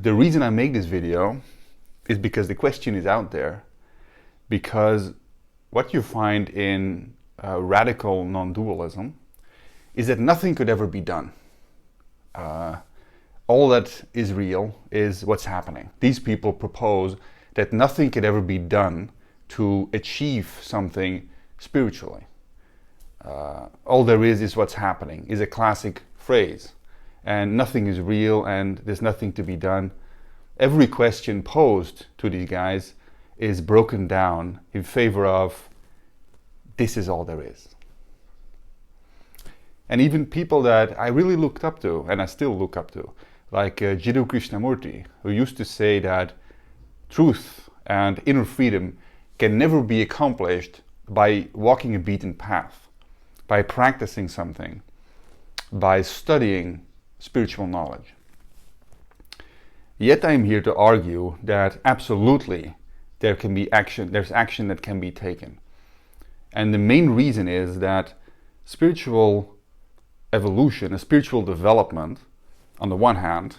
The reason I make this video is because the question is out there, because what you find in radical non-dualism is that nothing could ever be done. All that is real is what's happening. These people propose that nothing could ever be done to achieve something spiritually. All there is what's happening, is a classic phrase. And nothing is real and there's nothing to be done. Every question posed to these guys is broken down in favor of this is all there is. And even people that I really looked up to, and I still look up to, like Jiddu Krishnamurti, who used to say that truth and inner freedom can never be accomplished by walking a beaten path, by practicing something, by studying spiritual knowledge. Yet I'm here to argue that absolutely there can be action, there's action that can be taken. And the main reason is that spiritual evolution, a spiritual development, on the one hand,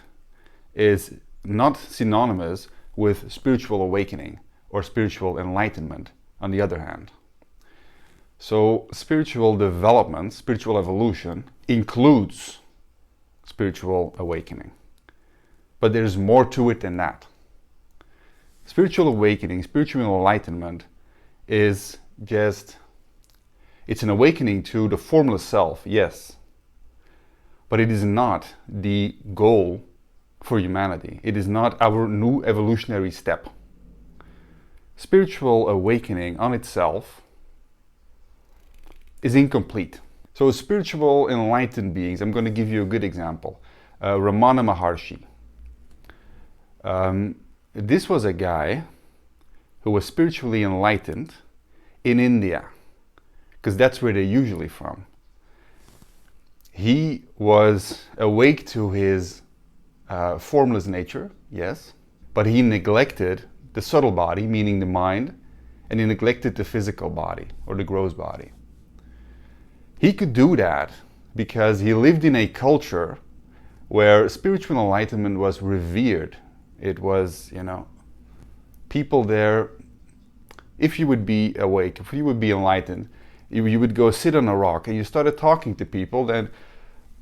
is not synonymous with spiritual awakening or spiritual enlightenment on the other hand. So spiritual development, spiritual evolution includes spiritual awakening. But there's more to it than that. Spiritual awakening, spiritual enlightenment is just, it's an awakening to the formless self, yes. But it is not the goal for humanity. It is not our new evolutionary step. Spiritual awakening on itself is incomplete. So spiritual enlightened beings, I'm going to give you a good example. Ramana Maharshi. This was a guy who was spiritually enlightened in India, because that's where they're usually from. He was awake to his formless nature, yes, but he neglected the subtle body, meaning the mind, and he neglected the physical body or the gross body. He could do that because he lived in a culture where spiritual enlightenment was revered. It was, people there, if you would be awake, if you would be enlightened, you would go sit on a rock and you started talking to people, then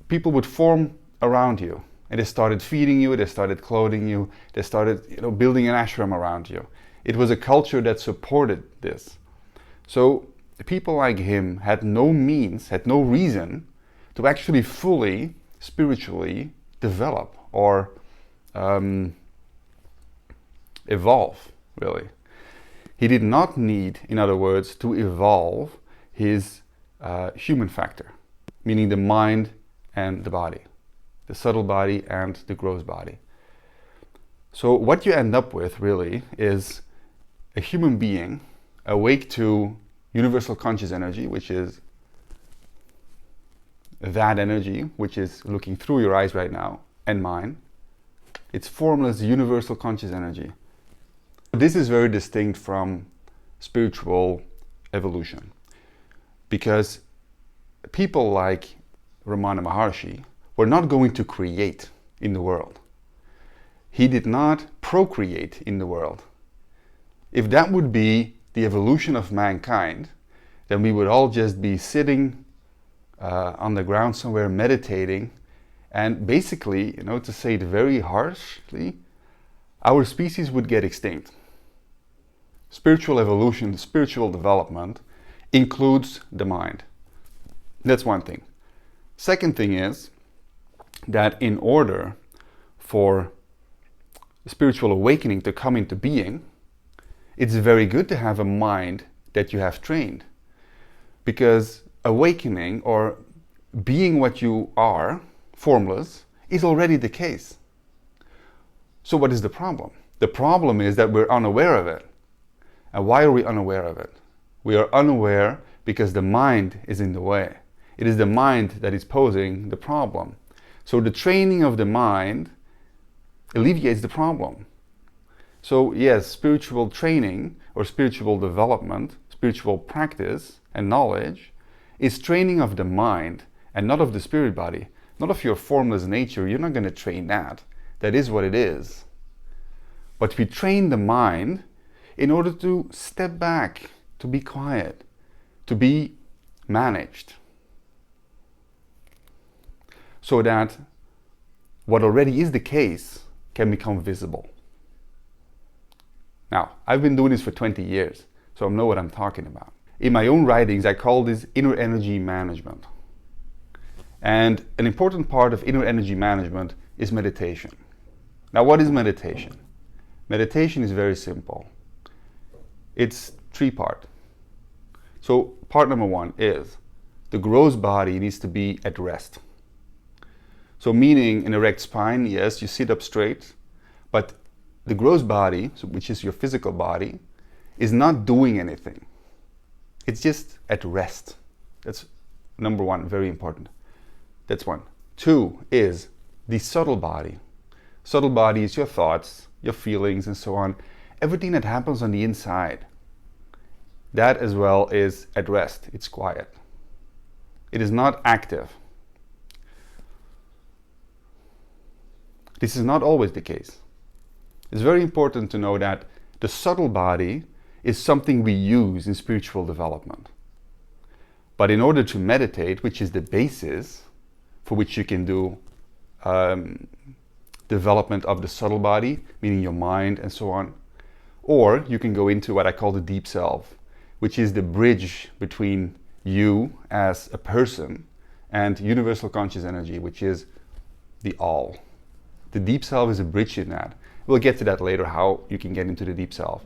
people would form around you. And they started feeding you, they started clothing you, they started building an ashram around you. It was a culture that supported this. So people like him had no means, had no reason to actually fully spiritually develop or evolve, really. He did not need, in other words, to evolve his human factor, meaning the mind and the body, the subtle body and the gross body. So what you end up with, really, is a human being awake to universal conscious energy, which is that energy which is looking through your eyes right now, and mine. It's formless universal conscious energy. This is very distinct from spiritual evolution, because people like Ramana Maharshi were not going to create in the world. He did not procreate in the world. If that would be the evolution of mankind, then we would all just be sitting on the ground somewhere meditating, and basically, to say it very harshly, our species would get extinct. Spiritual evolution, spiritual development includes the mind. That's one thing. Second thing is that in order for spiritual awakening to come into being, it's very good to have a mind that you have trained, because awakening or being what you are, formless, is already the case. So what is the problem? The problem is that we're unaware of it. And why are we unaware of it? We are unaware because the mind is in the way. It is the mind that is posing the problem. So the training of the mind alleviates the problem. So yes, spiritual training or spiritual development, spiritual practice and knowledge is training of the mind and not of the spirit body, not of your formless nature. You're not going to train that. That is what it is. But we train the mind in order to step back, to be quiet, to be managed, so that what already is the case can become visible. Now, I've been doing this for 20 years, so I know what I'm talking about. In my own writings, I call this inner energy management. And an important part of inner energy management is meditation. Now, what is meditation? Meditation is very simple. It's three-part. So part number one is the gross body needs to be at rest. So meaning an erect spine, yes, you sit up straight, but the gross body, which is your physical body, is not doing anything. It's just at rest. That's number one, very important. That's one. Two is the subtle body. Subtle body is your thoughts, your feelings, and so on. Everything that happens on the inside. That as well is at rest. It's quiet. It is not active. This is not always the case. It's very important to know that the subtle body is something we use in spiritual development. But in order to meditate, which is the basis for which you can do development of the subtle body, meaning your mind and so on, or you can go into what I call the deep self, which is the bridge between you as a person and universal conscious energy, which is the all. The deep self is a bridge in that. We'll get to that later, how you can get into the deep self.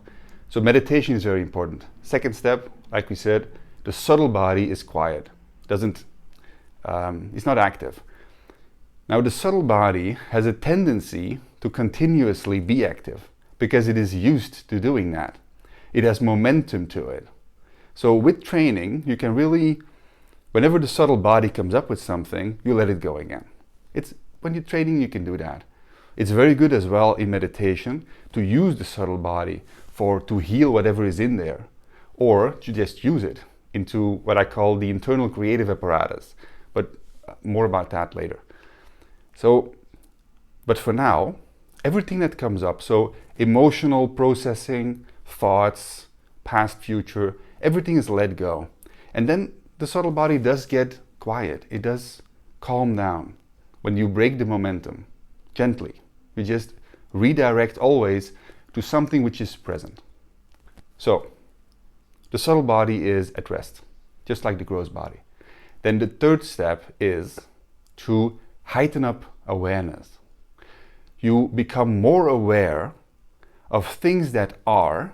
So meditation is very important. Second step, like we said, the subtle body is quiet. It's not active. Now the subtle body has a tendency to continuously be active because it is used to doing that. It has momentum to it. So with training, you can really, whenever the subtle body comes up with something, you let it go again. When you're training, you can do that. It's very good as well in meditation to use the subtle body to heal whatever is in there, or to just use it into what I call the internal creative apparatus. But more about that later. But for now, everything that comes up, so emotional processing, thoughts, past, future, everything is let go. And then the subtle body does get quiet. It does calm down when you break the momentum gently. You just redirect always to something which is present. So the subtle body is at rest, just like the gross body. Then the third step is to heighten up awareness. You become more aware of things that are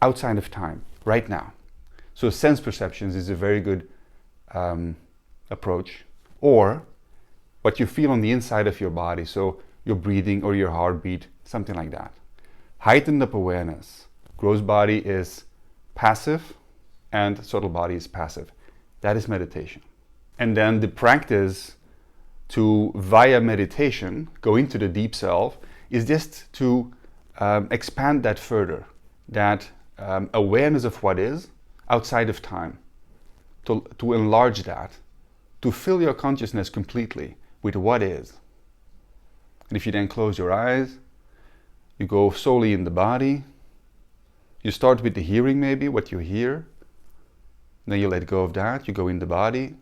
outside of time, right now. So sense perceptions is a very good approach. Or what you feel on the inside of your body, so your breathing or your heartbeat, something like that. Heightened up awareness. Gross body is passive and subtle body is passive. That is meditation. And then the practice to, via meditation, go into the deep self is just to expand that further. That awareness of what is outside of time. To enlarge that. To fill your consciousness completely with what is. And if you then close your eyes, you go solely in the body. You start with the hearing maybe, what you hear. Then you let go of that, you go in the body.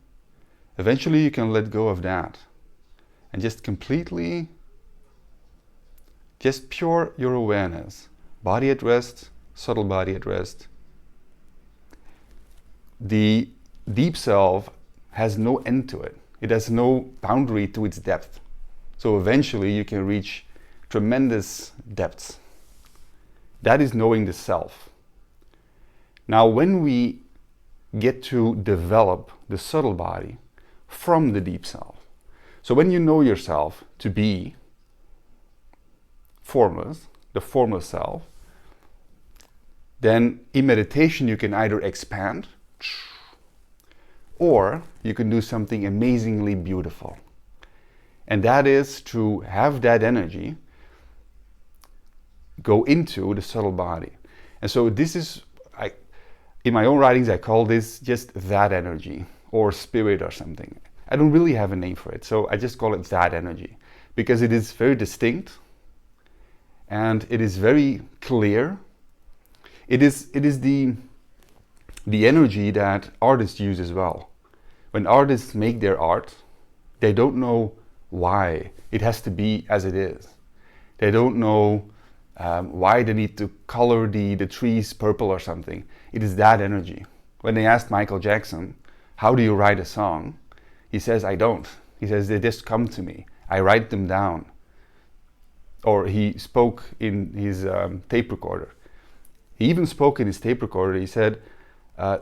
Eventually you can let go of that. And just completely, just pure your awareness. Body at rest, subtle body at rest. The deep self has no end to it. It has no boundary to its depth. So eventually you can reach tremendous depths. That is knowing the self. Now when we get to develop the subtle body from the deep self, so when you know yourself to be formless, the formless self, then in meditation you can either expand or you can do something amazingly beautiful. And that is to have that energy go into the subtle body. And so this is, in my own writings, I call this just that energy or spirit or something. I don't really have a name for it, so I just call it that energy because it is very distinct and it is very clear. It is the energy that artists use as well. When artists make their art, they don't know why it has to be as it is. They don't know why they need to color the trees purple or something. It is that energy. When they asked Michael Jackson, how do you write a song? He says, I don't. He says, they just come to me. I write them down. Or he spoke in his tape recorder. He even spoke in his tape recorder. He said,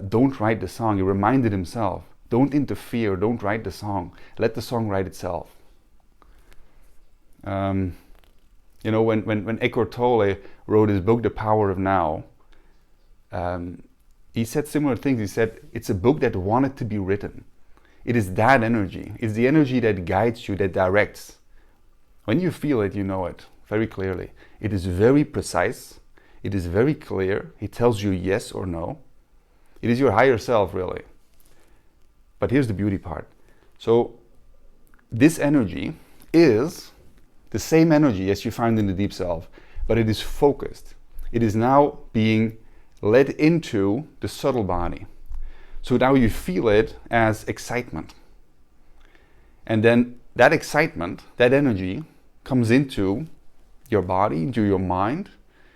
don't write the song. He reminded himself, don't interfere, don't write the song. Let the song write itself. You know, when Eckhart Tolle wrote his book, The Power of Now, he said similar things. He said, it's a book that wanted to be written. It is that energy. It's the energy that guides you, that directs. When you feel it, you know it very clearly. It is very precise. It is very clear. It tells you yes or no. It is your higher self, really. But here's the beauty part. So this energy is the same energy as you find in the deep self, but it is focused. It is now being led into the subtle body. So now you feel it as excitement. And then that excitement, that energy, comes into your body, into your mind,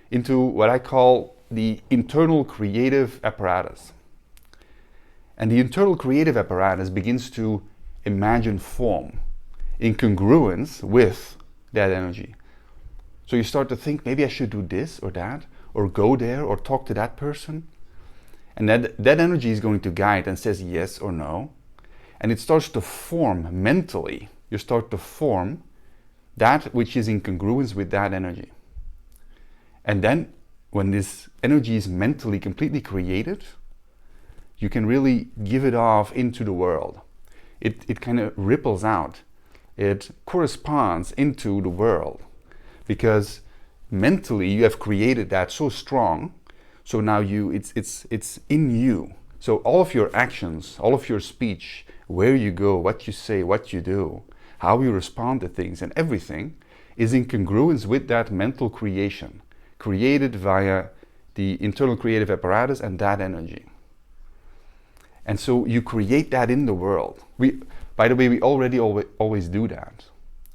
into what I call the internal creative apparatus. And the internal creative apparatus begins to imagine form in congruence with that energy. So you start to think, maybe I should do this or that, or go there, or talk to that person. And that energy is going to guide and says yes or no. And it starts to form mentally. You start to form that which is in congruence with that energy. And then when this energy is mentally completely created, you can really give it off into the world. It kind of ripples out. It corresponds into the world. Because mentally you have created that so strong, so now it's in you. So all of your actions, all of your speech, where you go, what you say, what you do, how you respond to things, and everything is in congruence with that mental creation, created via the internal creative apparatus and that energy. And so you create that in the world. By the way, we already always do that.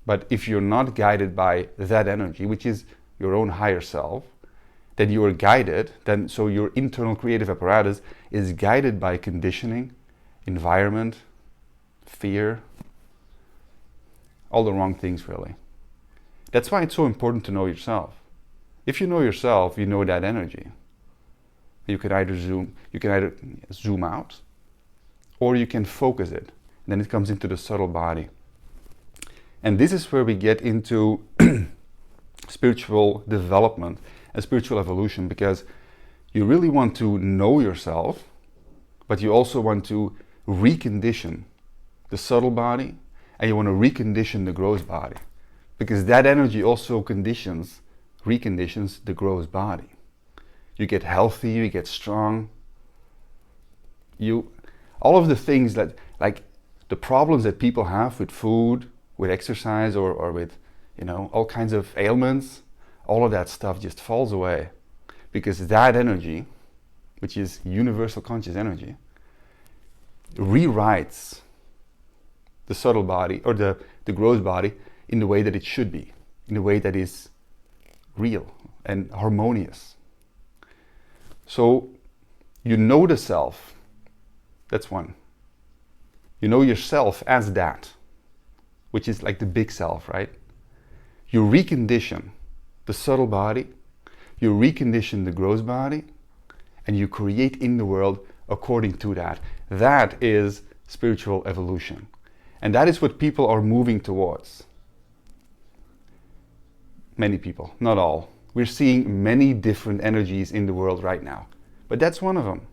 But if you're not guided by that energy, which is your own higher self, then you are guided, then so your internal creative apparatus is guided by conditioning, environment, fear, all the wrong things really. That's why it's so important to know yourself. If you know yourself, you know that energy. You can either zoom out, or you can focus it. Then it comes into the subtle body. And this is where we get into spiritual development and spiritual evolution, because you really want to know yourself, but you also want to recondition the subtle body, and you want to recondition the gross body, because that energy also reconditions the gross body. You get healthy, you get strong. All of the things that, like the problems that people have with food, with exercise, or with, all kinds of ailments, all of that stuff just falls away, because that energy, which is universal conscious energy, rewrites the subtle body or the gross body in the way that it should be, in the way that is real and harmonious. So you know the self. That's one. You know yourself as that, which is like the big self, right? You recondition the subtle body, you recondition the gross body, and you create in the world according to that. That is spiritual evolution. And that is what people are moving towards. Many people, not all. We're seeing many different energies in the world right now. But that's one of them.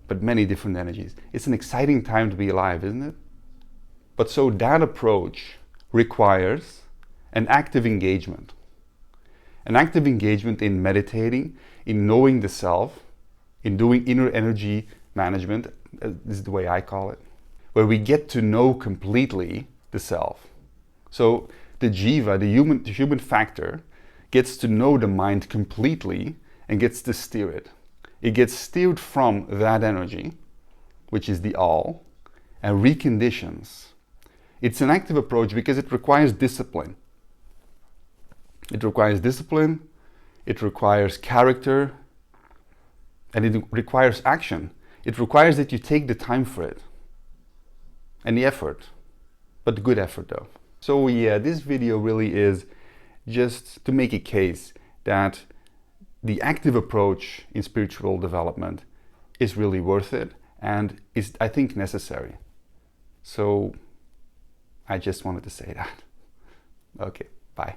But many different energies. It's an exciting time to be alive, isn't it? But so that approach requires an active engagement. An active engagement in meditating, in knowing the self, in doing inner energy management, this is the way I call it, where we get to know completely the self. So the jiva, the human factor, gets to know the mind completely and gets to steer it. It gets steered from that energy, which is the all, and reconditions. It's an active approach because it requires discipline. It requires discipline, it requires character, and it requires action. It requires that you take the time for it and the effort, but good effort though. So yeah, this video really is just to make a case that the active approach in spiritual development is really worth it and is, I think, necessary. So I just wanted to say that. Okay, bye.